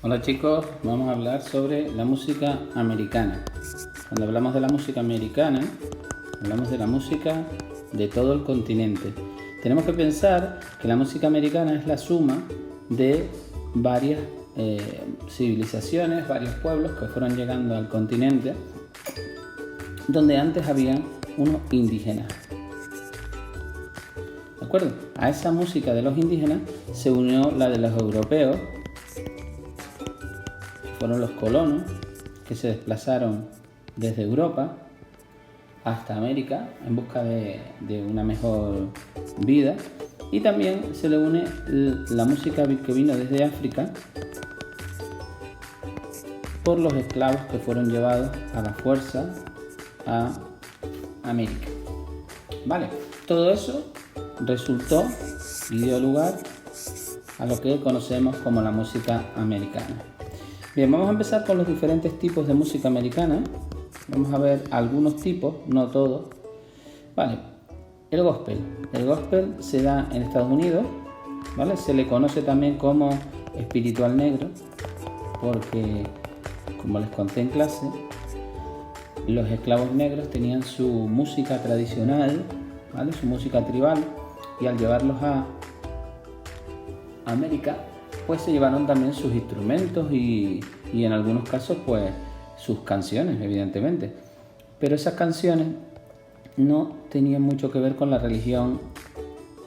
Hola chicos, vamos a hablar sobre la música americana. Cuando hablamos de la música americana, hablamos de la música de todo el continente. Tenemos que pensar que la música americana es la suma de varias civilizaciones, varios pueblos que fueron llegando al continente, donde antes habían unos indígenas. ¿De acuerdo? A esa música de los indígenas se unió la de los europeos, fueron los colonos que se desplazaron desde Europa hasta América en busca de una mejor vida, y también se le une la música que vino desde África por los esclavos que fueron llevados a la fuerza a América. Vale, todo eso resultó y dio lugar a lo que conocemos como la música americana. Bien, vamos a empezar con los diferentes tipos de música americana. Vamos a ver algunos tipos, no todos. Vale, el gospel. El gospel se da en Estados Unidos, ¿vale? Se le conoce también como espiritual negro, porque, como les conté en clase, los esclavos negros tenían su música tradicional, ¿vale? Su música tribal, y al llevarlos a América, pues se llevaron también sus instrumentos y en algunos casos pues sus canciones, evidentemente. Pero esas canciones no tenían mucho que ver con la religión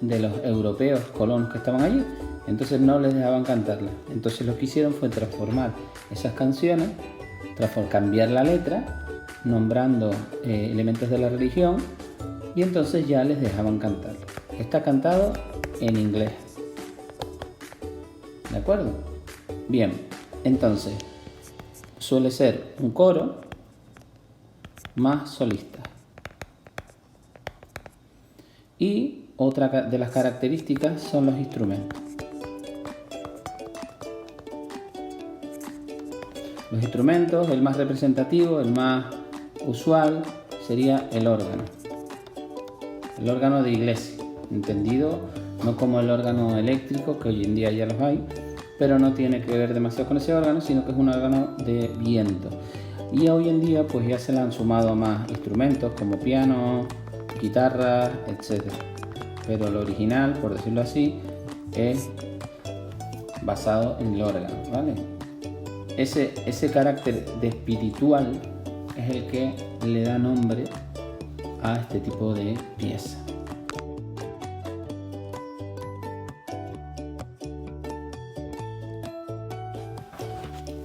de los europeos colonos que estaban allí, entonces no les dejaban cantarlas. Entonces lo que hicieron fue transformar esas canciones, cambiar la letra, nombrando elementos de la religión, y entonces ya les dejaban cantarlo. Está cantado en inglés. ¿De acuerdo? Bien, entonces suele ser un coro más solista. Y otra de las características son los instrumentos. Los instrumentos, el más representativo, el más usual, sería el órgano. El órgano de iglesia, entendido no como el órgano eléctrico, que hoy en día ya los hay, pero no tiene que ver demasiado con ese órgano, sino que es un órgano de viento. Y hoy en día pues ya se le han sumado más instrumentos como piano, guitarra, etc. Pero el original, por decirlo así, es basado en el órgano, ¿vale? Ese carácter de espiritual es el que le da nombre a este tipo de pieza.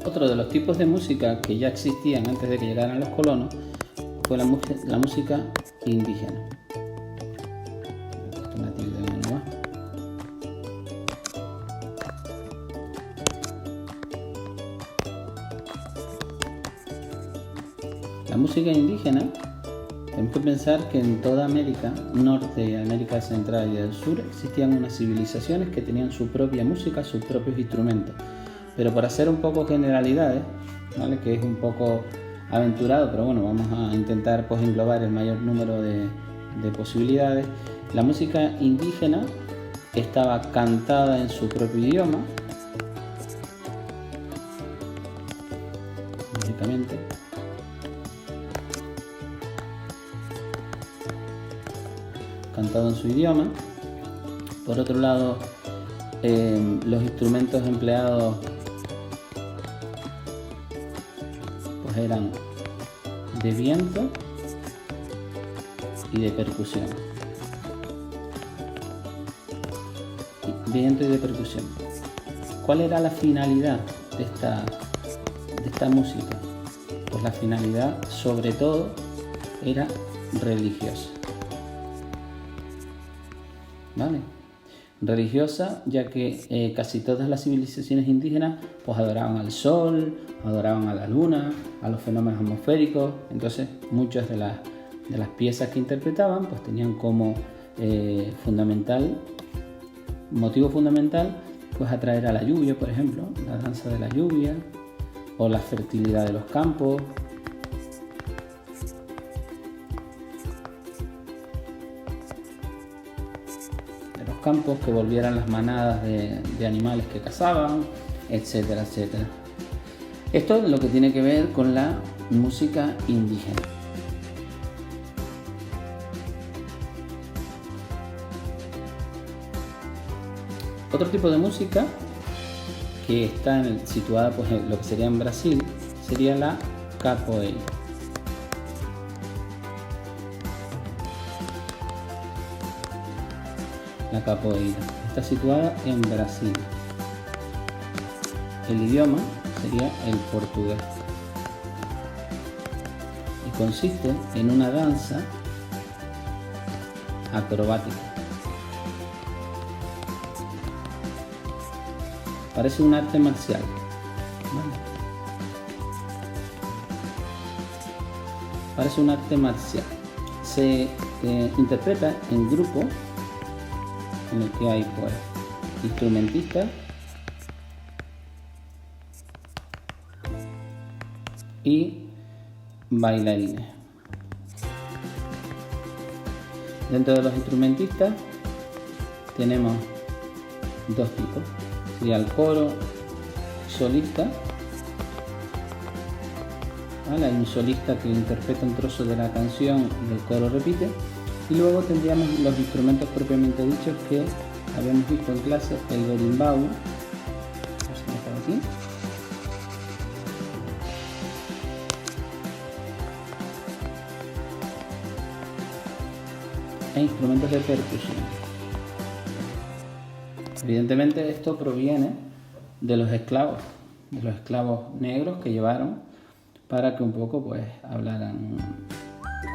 Otro de los tipos de música que ya existían antes de que llegaran los colonos fue la música indígena. La música indígena, tenemos que pensar que en toda América Norte, América Central y del Sur existían unas civilizaciones que tenían su propia música, sus propios instrumentos. Pero por hacer un poco generalidades, ¿vale? Que es un poco aventurado, pero bueno, vamos a intentar pues englobar el mayor número de posibilidades. La música indígena estaba cantada en su propio idioma, lógicamente. Cantado en su idioma. Por otro lado, los instrumentos empleados pues eran de viento y de percusión. Viento y de percusión. ¿Cuál era la finalidad de esta música? Pues la finalidad, sobre todo, era religiosa. ¿Vale? Religiosa, ya que casi todas las civilizaciones indígenas pues adoraban al sol, adoraban a la luna, a los fenómenos atmosféricos. Entonces muchas de las piezas que interpretaban pues tenían como motivo fundamental pues atraer a la lluvia, por ejemplo, la danza de la lluvia, o la fertilidad de los campos. Que volvieran las manadas de animales que cazaban, etcétera, etcétera. Esto es lo que tiene que ver con la música indígena. Otro tipo de música que está situada pues, en lo que sería en Brasil sería la capoeira. La capoeira está situada en Brasil. El idioma sería el portugués y consiste en una danza acrobática. Parece un arte marcial. ¿Vale? Parece un arte marcial. Se interpreta en grupo en el que hay pues, instrumentistas y bailarines. Dentro de los instrumentistas tenemos dos tipos. Sería el coro solista. ¿Vale? Hay un solista que interpreta un trozo de la canción y el coro repite. Y luego tendríamos los instrumentos propiamente dichos que habíamos visto en clase, el berimbau. Aquí. E instrumentos de percusión. Evidentemente esto proviene de los esclavos negros que llevaron para que un poco pues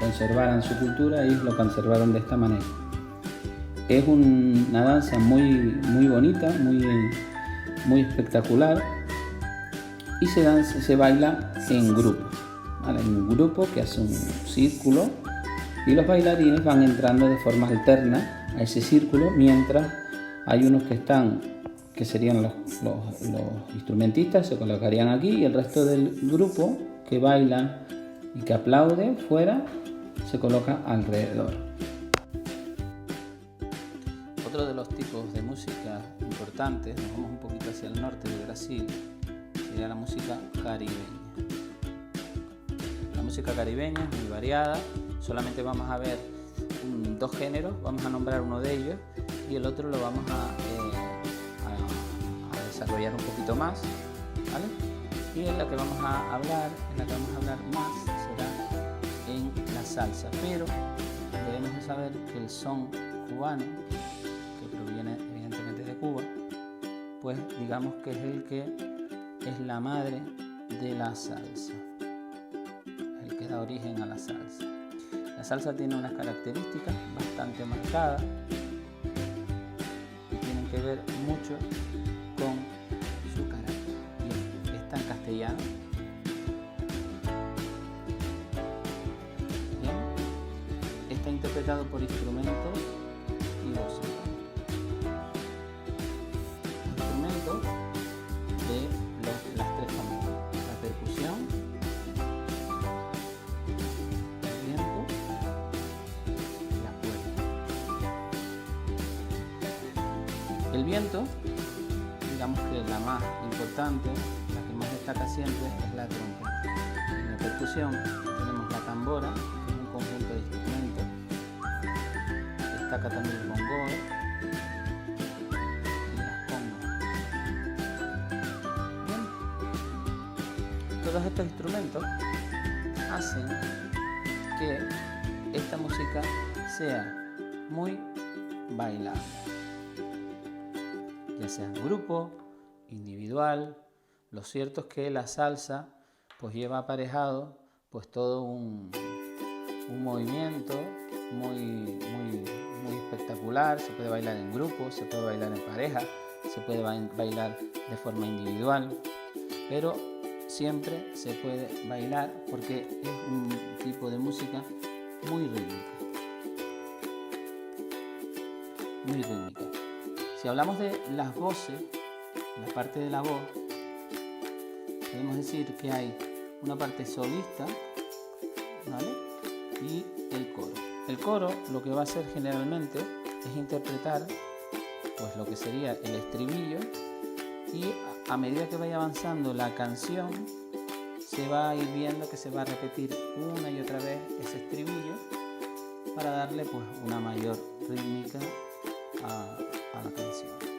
conservaran su cultura y lo conservaron de esta manera. Es una danza muy bonita, muy espectacular y se baila en grupo. ¿Vale? Hay un grupo que hace un círculo y los bailarines van entrando de forma alterna a ese círculo mientras hay unos que serían los instrumentistas, se colocarían aquí y el resto del grupo que baila y que aplaude fuera se coloca alrededor. Otro de los tipos de música importantes, nos vamos un poquito hacia el norte de Brasil, sería la música caribeña. La música caribeña es muy variada, solamente vamos a ver dos géneros, vamos a nombrar uno de ellos y el otro lo vamos a desarrollar un poquito más, ¿vale? Y en la que vamos a hablar más será en la salsa, pero debemos de saber que el son cubano, que proviene evidentemente de Cuba, pues digamos que es el que es la madre de la salsa, el que da origen a la salsa. La salsa tiene unas características bastante marcadas y tienen que ver mucho con su carácter. Y está en castellano. Bien. Está interpretado por instrumentos y voces. Instrumentos de las tres familias: la percusión, el viento y la cuerda. El viento, digamos que la más importante, la que más destaca siempre es la trompeta. En la percusión tenemos la tambora, que es un conjunto de instrumentos. Destaca también el bongo y las congas. Bien. Todos estos instrumentos hacen que esta música sea muy bailable, ya sea en grupo, individual. Lo cierto es que la salsa pues lleva aparejado pues todo un movimiento muy espectacular. Se puede bailar en grupo, se puede bailar en pareja, se puede bailar de forma individual, pero siempre se puede bailar porque es un tipo de música muy rítmica. Muy rítmica. Si hablamos de las voces, la parte de la voz, podemos decir que hay una parte solista, ¿vale? Y el coro. El coro lo que va a hacer generalmente es interpretar pues lo que sería el estribillo y a medida que vaya avanzando la canción, se va a ir viendo que se va a repetir una y otra vez ese estribillo para darle pues una mayor rítmica a la canción.